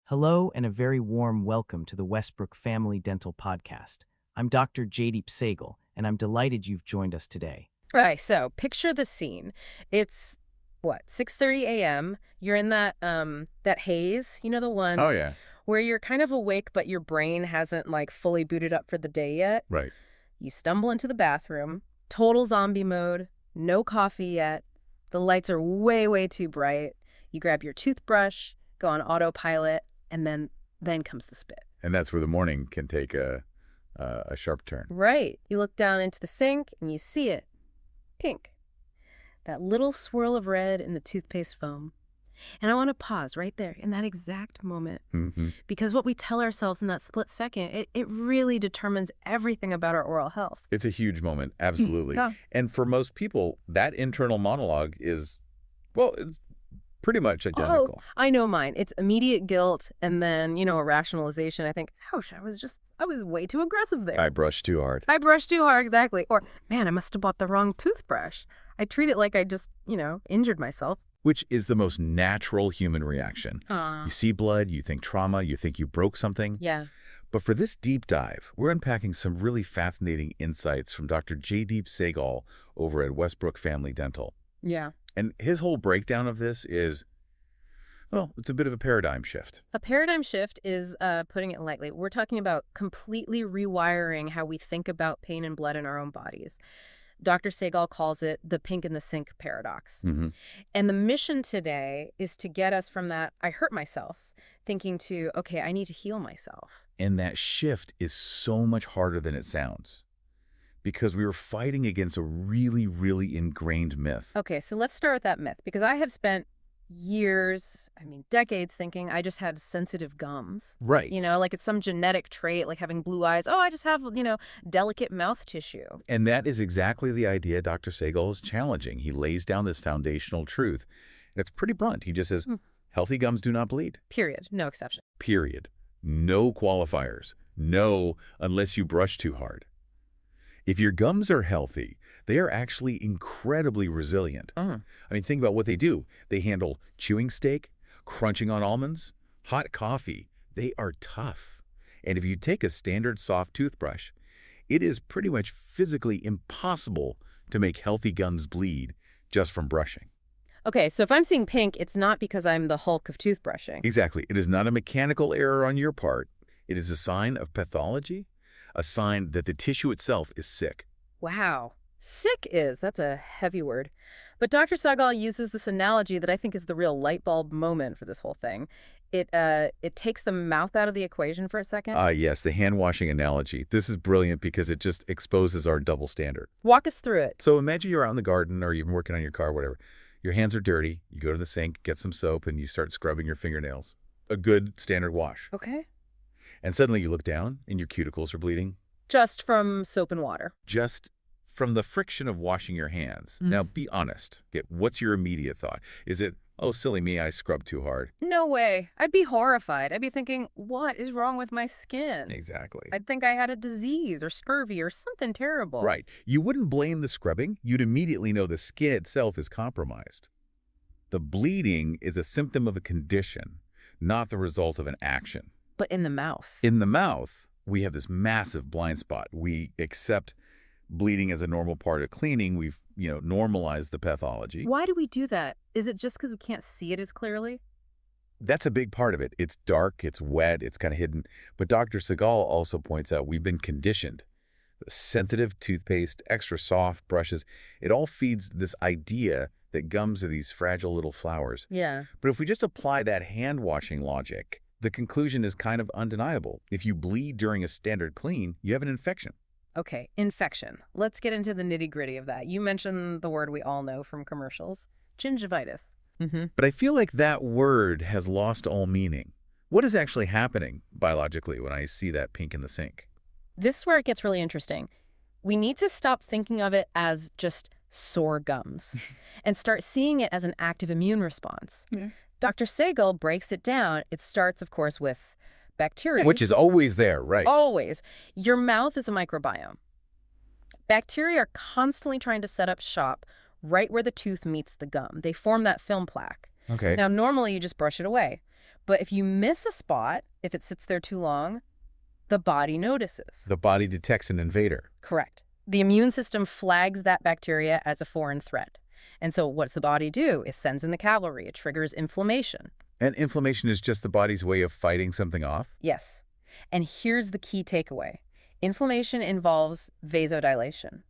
Hello and a very warm welcome to the Westbrook Family Dental podcast. I'm Dr. Jaydeep Sehgal, and I'm delighted you've joined us today. Right, so picture the scene. It's what, 6:30 a.m. You're in that haze, the one Oh, yeah. where you're kind of awake but your brain hasn't fully booted up for the day yet. Right. You stumble into the bathroom, total zombie mode, no coffee yet. The lights are way, way too bright. You grab your toothbrush, go on autopilot, and then comes the spit. And that's where the morning can take a sharp turn. Right. You look down into the sink and you see it. Pink. That little swirl of red in the toothpaste foam. And I want to pause right there in that exact moment. Mm-hmm. Because what we tell ourselves in that split second, it really determines everything about our oral health. It's a huge moment, absolutely. Yeah. And for most people, that internal monologue is, it's pretty much identical. Oh, I know mine. It's immediate guilt and then, a rationalization. I think, ouch, I was way too aggressive there. I brushed too hard. I brushed too hard, exactly. Or, man, I must have bought the wrong toothbrush. I treat it like I just, injured myself. Which is the most natural human reaction. You see blood, you think trauma, you think you broke something. Yeah. But for this deep dive, we're unpacking some really fascinating insights from Dr. Jaydeep Sehgal over at Westbrook Family Dental. Yeah. And his whole breakdown of this is, it's a bit of a paradigm shift. A paradigm shift is, putting it lightly, we're talking about completely rewiring how we think about pain and blood in our own bodies. Dr. Sehgal calls it the pink in the sink paradox. Mm-hmm. And the mission today is to get us from that, I hurt myself, thinking to, okay, I need to heal myself. And that shift is so much harder than it sounds because we were fighting against a really, really ingrained myth. Okay, so let's start with that myth, because I have spent decades thinking I just had sensitive gums. Right. Like it's some genetic trait, like having blue eyes. Oh, I just have, delicate mouth tissue. And that is exactly the idea Dr. Sehgal is challenging. He lays down this foundational truth. And it's pretty blunt. He just says, healthy gums do not bleed. Period. No exception. Period. No qualifiers. No, unless you brush too hard. If your gums are healthy, they are actually incredibly resilient. Think about what they do. They handle chewing steak, crunching on almonds, hot coffee. They are tough. And if you take a standard soft toothbrush, it is pretty much physically impossible to make healthy gums bleed just from brushing. Okay, so if I'm seeing pink, it's not because I'm the Hulk of toothbrushing. Exactly. It is not a mechanical error on your part. It is a sign of pathology, a sign that the tissue itself is sick. Wow. Sick that's a heavy word. But Dr. Sehgal uses this analogy that I think is the real light bulb moment for this whole thing. It takes the mouth out of the equation for a second. Yes, the hand washing analogy. This is brilliant because it just exposes our double standard. Walk us through it. So imagine you're out in the garden or you're working on your car, whatever. Your hands are dirty. You go to the sink, get some soap, and you start scrubbing your fingernails. A good standard wash. Okay. And suddenly you look down and your cuticles are bleeding. Just from soap and water. Just from the friction of washing your hands. Now, be honest. What's your immediate thought? Is it, oh, silly me, I scrubbed too hard? No way. I'd be horrified. I'd be thinking, what is wrong with my skin? Exactly. I'd think I had a disease or scurvy or something terrible. Right. You wouldn't blame the scrubbing. You'd immediately know the skin itself is compromised. The bleeding is a symptom of a condition, not the result of an action. But in the mouth. In the mouth, we have this massive blind spot. We accept bleeding as a normal part of cleaning. We've, normalized the pathology. Why do we do that? Is it just because we can't see it as clearly? That's a big part of it. It's dark, it's wet, it's kind of hidden. But Dr. Sehgal also points out we've been conditioned. Sensitive toothpaste, extra soft brushes, it all feeds this idea that gums are these fragile little flowers. Yeah. But if we just apply that hand-washing logic, the conclusion is kind of undeniable. If you bleed during a standard clean, you have an infection. Okay, infection. Let's get into the nitty-gritty of that. You mentioned the word we all know from commercials, gingivitis. But I feel like that word has lost all meaning. What is actually happening biologically when I see that pink in the sink? This is where it gets really interesting. We need to stop thinking of it as just sore gums and start seeing it as an active immune response. Yeah. Dr. Sehgal breaks it down. It starts, of course, with bacteria. Which is always there, right? Always. Your mouth is a microbiome. Bacteria are constantly trying to set up shop right where the tooth meets the gum. They form that film plaque. Okay. Now, normally you just brush it away. But if you miss a spot, if it sits there too long, the body notices. The body detects an invader. Correct. The immune system flags that bacteria as a foreign threat. And so what does the body do? It sends in the cavalry. It triggers inflammation. And inflammation is just the body's way of fighting something off? Yes. And here's the key takeaway. Inflammation involves vasodilation.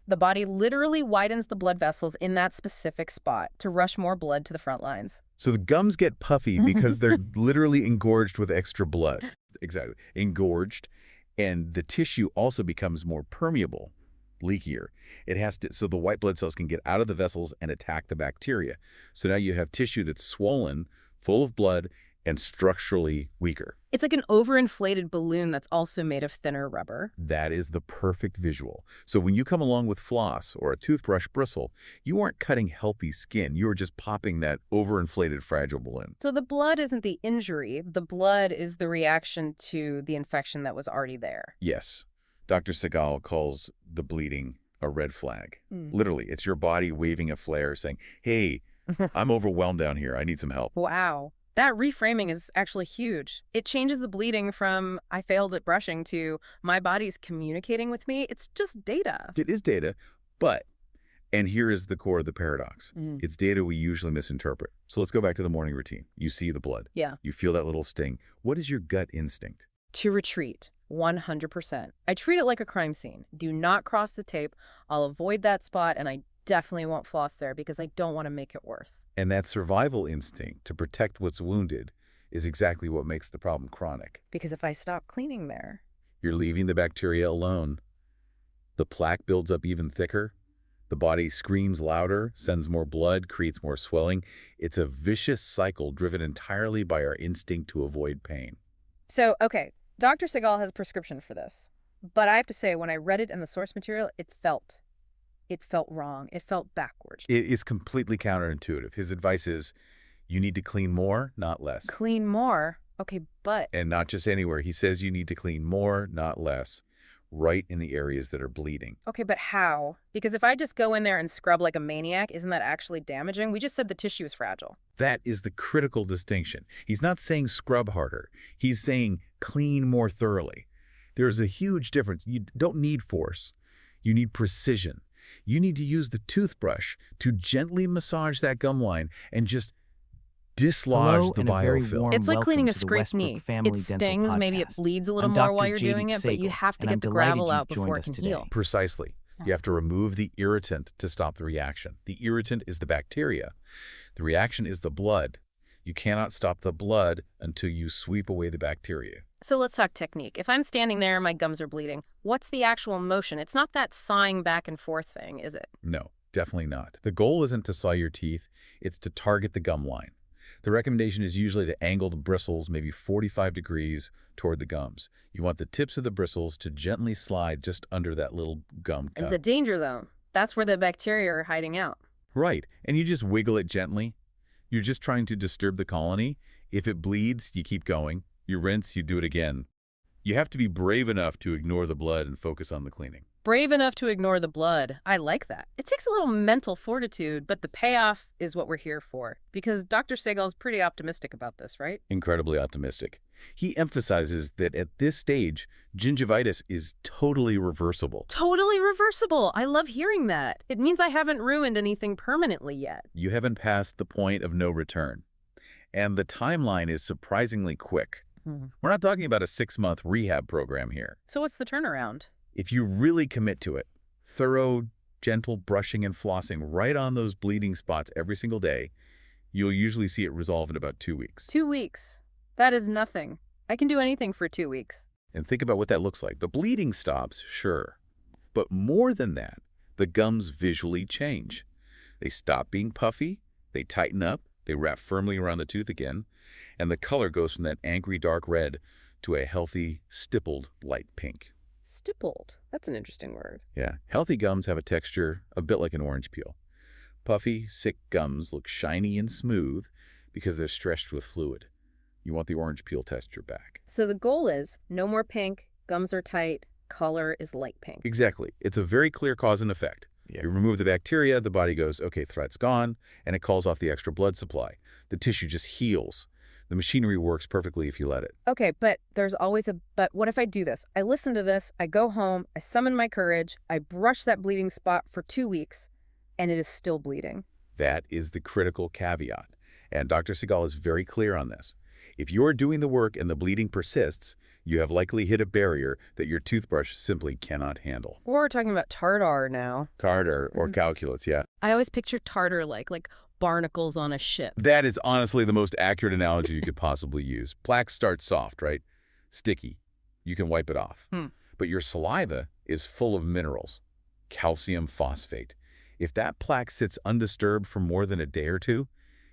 The body literally widens the blood vessels in that specific spot to rush more blood to the front lines. So the gums get puffy because they're literally engorged with extra blood. Exactly. Engorged. And the tissue also becomes more permeable, leakier. It has to, so the white blood cells can get out of the vessels and attack the bacteria. So now you have tissue that's swollen, full of blood, and structurally weaker. It's like an overinflated balloon that's also made of thinner rubber. That is the perfect visual. So when you come along with floss or a toothbrush bristle, you aren't cutting healthy skin. You are just popping that overinflated fragile balloon. So the blood isn't the injury. The blood is the reaction to the infection that was already there. Yes. Dr. Segal calls the bleeding a red flag. Literally, it's your body waving a flare saying, hey, I'm overwhelmed down here. I need some help. Wow. That reframing is actually huge. It changes the bleeding from I failed at brushing to my body's communicating with me. It's just data. It is data, but, and here is the core of the paradox. It's data we usually misinterpret. So let's go back to the morning routine. You see the blood. Yeah. You feel that little sting. What is your gut instinct? To retreat, 100%. I treat it like a crime scene. Do not cross the tape. I'll avoid that spot, and I definitely won't floss there because I don't want to make it worse. And that survival instinct to protect what's wounded is exactly what makes the problem chronic. Because if I stop cleaning there, You're leaving the bacteria alone. The plaque builds up even thicker. The body screams louder, sends more blood, creates more swelling. It's a vicious cycle driven entirely by our instinct to avoid pain. So, okay, Dr. Segal has a prescription for this. But I have to say, when I read it in the source material, it felt wrong. It felt backwards. It is completely counterintuitive. His advice is, you need to clean more, not less. Clean more? Okay, but... And not just anywhere. He says you need to clean more, not less, right in the areas that are bleeding. Okay, but how? Because if I just go in there and scrub like a maniac, isn't that actually damaging? We just said the tissue is fragile. That is the critical distinction. He's not saying scrub harder. He's saying clean more thoroughly. There's a huge difference. You don't need force. You need precision. You need to use the toothbrush to gently massage that gum line and just dislodge Hello the and a very biofilm. warm It's like cleaning welcome a to the scraped Westbrook knee. Family It Dental stings, maybe it Podcast. bleeds a little I'm more Dr. while you're J.D. doing it, but you Sagal, have to and I'm get the delighted gravel you've out joined before it us can today. heal. Precisely. You have to remove the irritant to stop the reaction. The irritant is the bacteria. The reaction is the blood. You cannot stop the blood until you sweep away the bacteria. So let's talk technique. If I'm standing there and my gums are bleeding, what's the actual motion? It's not that sawing back and forth thing, is it? No, definitely not. The goal isn't to saw your teeth. It's to target the gum line. The recommendation is usually to angle the bristles maybe 45 degrees toward the gums. You want the tips of the bristles to gently slide just under that little gum cut. And the danger zone, that's where the bacteria are hiding out. Right. And you just wiggle it gently. You're just trying to disturb the colony. If it bleeds, you keep going. You rinse, you do it again. You have to be brave enough to ignore the blood and focus on the cleaning. Brave enough to ignore the blood. I like that. It takes a little mental fortitude, but the payoff is what we're here for. Because Dr. Segal's pretty optimistic about this, right? Incredibly optimistic. He emphasizes that at this stage, gingivitis is totally reversible. Totally reversible. I love hearing that. It means I haven't ruined anything permanently yet. You haven't passed the point of no return. And the timeline is surprisingly quick. We're not talking about a 6-month rehab program here. So what's the turnaround? If you really commit to it, thorough, gentle brushing and flossing right on those bleeding spots every single day, you'll usually see it resolve in about 2 weeks. 2 weeks. That is nothing. I can do anything for 2 weeks. And think about what that looks like. The bleeding stops, sure. But more than that, the gums visually change. They stop being puffy, they tighten up, they wrap firmly around the tooth again, and the color goes from that angry dark red to a healthy, stippled light pink. Stippled. That's an interesting word. Yeah, healthy gums have a texture a bit like an orange peel. Puffy, sick gums look shiny and smooth because they're stretched with fluid. You want the orange peel texture back. So the goal is no more pink, gums are tight, color is light pink. Exactly. It's a very clear cause and effect. Yeah. You remove the bacteria, the body goes, okay, threat's gone, and it calls off the extra blood supply. The tissue just heals. The machinery works perfectly if you let it. Okay, but there's always a but. What if I do this? I listen to this, I go home, I summon my courage, I brush that bleeding spot for 2 weeks, and it is still bleeding. That is the critical caveat. And Dr. Segal is very clear on this. If you're doing the work and the bleeding persists, you have likely hit a barrier that your toothbrush simply cannot handle. We're talking about tartar now. Tartar or calculus, yeah. I always picture tartar like barnacles on a ship. That is honestly the most accurate analogy you could possibly use. Plaques start soft, right? Sticky. You can wipe it off. But your saliva is full of minerals, calcium phosphate. If that plaque sits undisturbed for more than a day or two,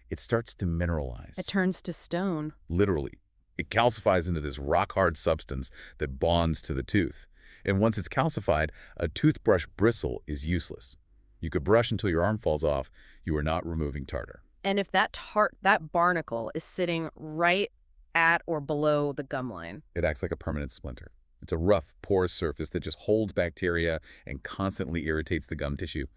it starts to mineralize. It turns to stone. Literally. It calcifies into this rock-hard substance that bonds to the tooth. And once it's calcified, a toothbrush bristle is useless. You could brush until your arm falls off. You are not removing tartar. And if that barnacle is sitting right at or below the gum line, It acts like a permanent splinter. It's a rough, porous surface that just holds bacteria and constantly irritates the gum tissue.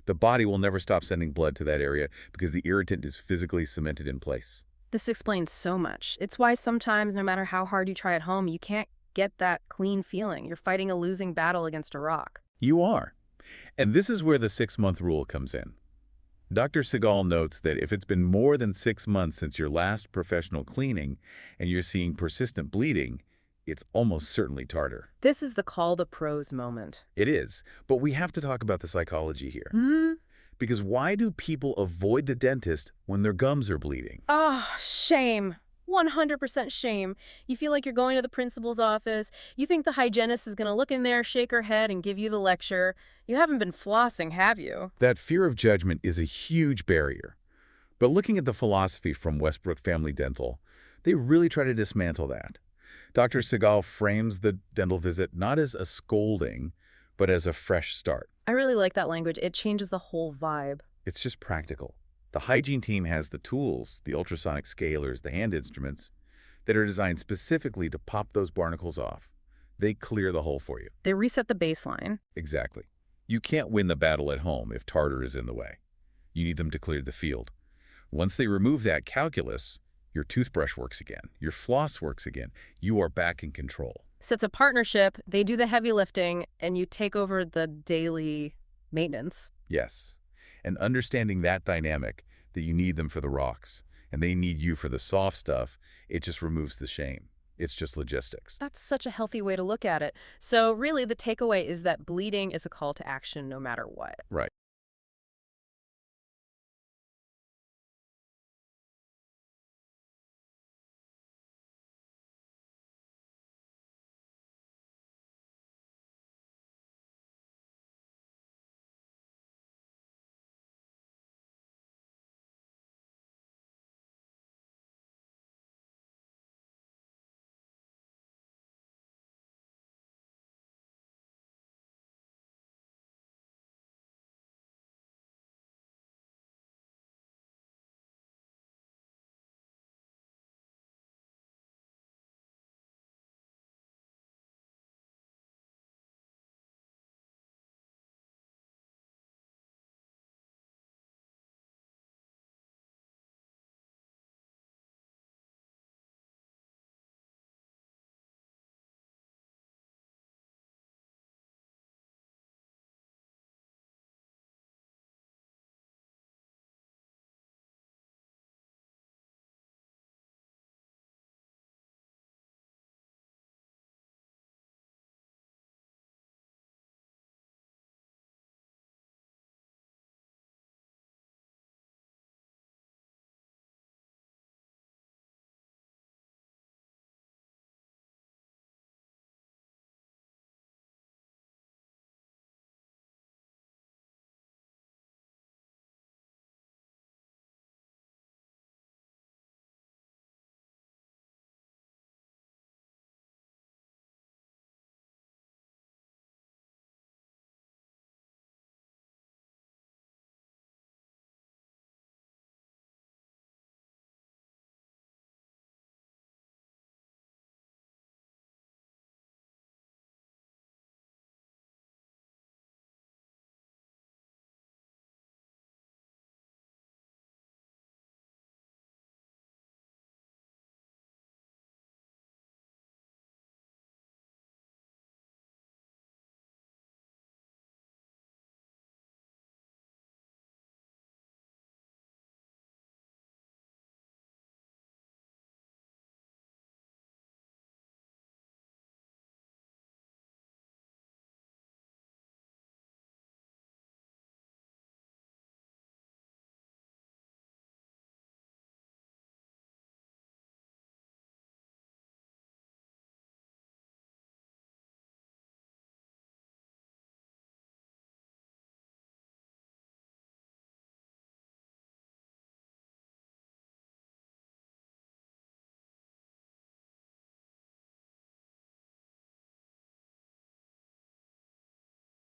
The body will never stop sending blood to that area because the irritant is physically cemented in place. this explains so much. It's why sometimes, no matter how hard you try at home, you can't get that clean feeling. You're fighting a losing battle against a rock. You are. And this is where the 6-month rule comes in. Dr. Segal notes that if it's been more than 6 months since your last professional cleaning and you're seeing persistent bleeding, it's almost certainly tartar. This is the call the pros moment. It is, but we have to talk about the psychology here. Because why do people avoid the dentist when their gums are bleeding? Oh, shame. 100% shame. You feel like you're going to the principal's office. You think the hygienist is going to look in there, shake her head, and give you the lecture. You haven't been flossing, have you? That fear of judgment is a huge barrier. But looking at the philosophy from Westbrook Family Dental, they really try to dismantle that. Dr. Segal frames the dental visit not as a scolding, but as a fresh start. I really like that language. It changes the whole vibe. It's just practical. The hygiene team has the tools, the ultrasonic scalers, the hand instruments, that are designed specifically to pop those barnacles off. They clear the hole for you. They reset the baseline. Exactly. You can't win the battle at home if tartar is in the way. You need them to clear the field. Once they remove that calculus, your toothbrush works again. Your floss works again. You are back in control. So it's a partnership. They do the heavy lifting, and you take over the daily maintenance. Yes. And understanding that dynamic, that you need them for the rocks, and they need you for the soft stuff, it just removes the shame. It's just logistics. That's such a healthy way to look at it. So really, the takeaway is that bleeding is a call to action no matter what. Right.